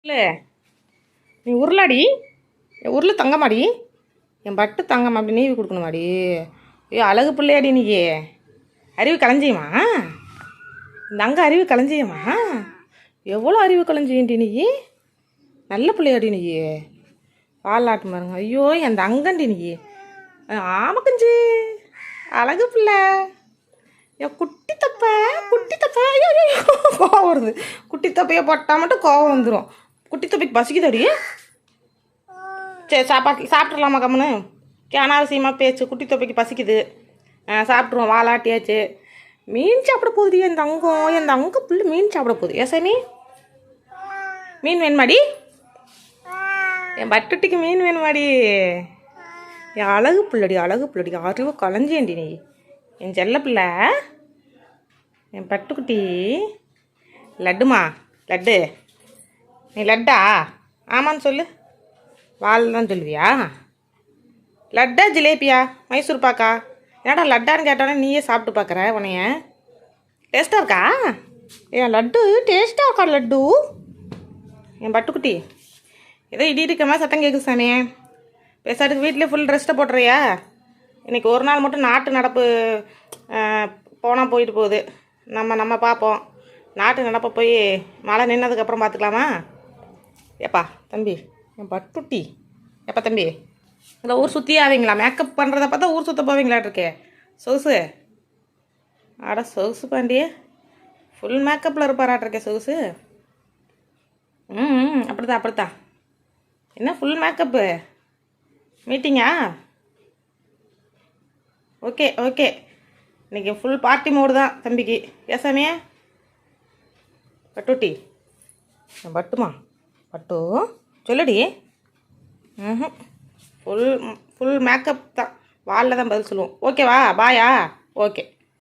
இல்லை நீ உருளாடி என் உருள் தங்கமாடி என் பட்டு தங்கம் அப்படி நீவி கொடுக்கணுமாடி. ஐயோ அழகு பிள்ளையாடி நீ அறிவு கலைஞ்சியம்மா. இந்த அங்கே அறிவு கலைஞ்சியம்மா. எவ்வளோ அறிவு கலைஞ்சியன்டி நீ. நல்ல பிள்ளையாடி நீ. பாலாட்டு பாருங்க. ஐயோ என் தங்கண்டி நீ. ஆமக்கஞ்சி அழகு பிள்ளை. என் குட்டி தப்ப ஐயோ கோவம் வருது. குட்டி தப்பையை போட்டால் மட்டும் கோவம் வந்துடும். குட்டி தப்பைக்கு பசிக்குதாடி. சரி சாப்பிட்றலாமா கம்முன்னு. அனாவசியமாக பேச்சு. குட்டி தொப்பைக்கு பசிக்குது, சாப்பிட்ருவோம். வாலாட்டியாச்சு. மீன் சாப்பிட போகுது என் தங்கம். என் தங்க புள்ளி மீன் சாப்பிட போகுது. ஏசாமி மீன் வேணுமாடி. என் பட்டுட்டிக்கு மீன் வேணுமாடி. என் அழகு பிள்ளடி அறிவு கலைஞ்சேன்டி நீ. என் செல்ல பிள்ளை என் பட்டுக்குட்டி. லட்டுமா லட்டு. நீ லட்டா? ஆமான்னு சொல்லு. வால் தான் சொல்லுவியா? லட்டா ஜிலேபியா மைசூர் பாக்கா? ஏடா லட்டான்னு கேட்டானே நீயே சாப்பிட்டு பார்க்குற. உனைய டேஸ்ட்டாக இருக்கா? ஏன் லட்டு டேஸ்ட்டாக இருக்கா லட்டு? என் பட்டுக்குட்டி ஏதோ இடி இருக்க மாதிரி சத்தம் கேட்குது சாமி. பேசாட்டுக்கு வீட்டிலே ஃபுல் ரெஸ்ட்டை போட்டுறியா? இன்றைக்கி ஒரு நாள் மட்டும் நாட்டு நடப்பு போனால் போயிட்டு போகுது. நம்ம பார்ப்போம். நாட்டு நடப்பை போய் மழை நின்னதுக்கப்புறம் பார்த்துக்கலாமா? ஏப்பா தம்பி என் பட்டுட்டி. எப்போ தம்பி இந்த ஊர் சுற்றி ஆவீங்களா? மேக்கப் பண்ணுறத பார்த்தா ஊர் சுற்ற போவீங்களாட்டிருக்கே. சொகுசு ஆடா சொகுசு பாண்டியே ஃபுல் மேக்கப்பில் இருப்பாராட்டிருக்கே சொகுசு. அப்படித்தான். என்ன ஃபுல் மேக்கப்பு மீட்டிங்கா? ஓகே இன்றைக்கி ஃபுல் பார்ட்டி மோடு தான் தம்பிக்கு. ஏசாமியே பட்டுட்டி என் பட்டுமா பட்டு சொல்லுடி. ஃபுல் மேக்கப் தான். வாலில் தான் பதில் சொல்லுவோம். ஓகேவா? பாயா? ஓகே.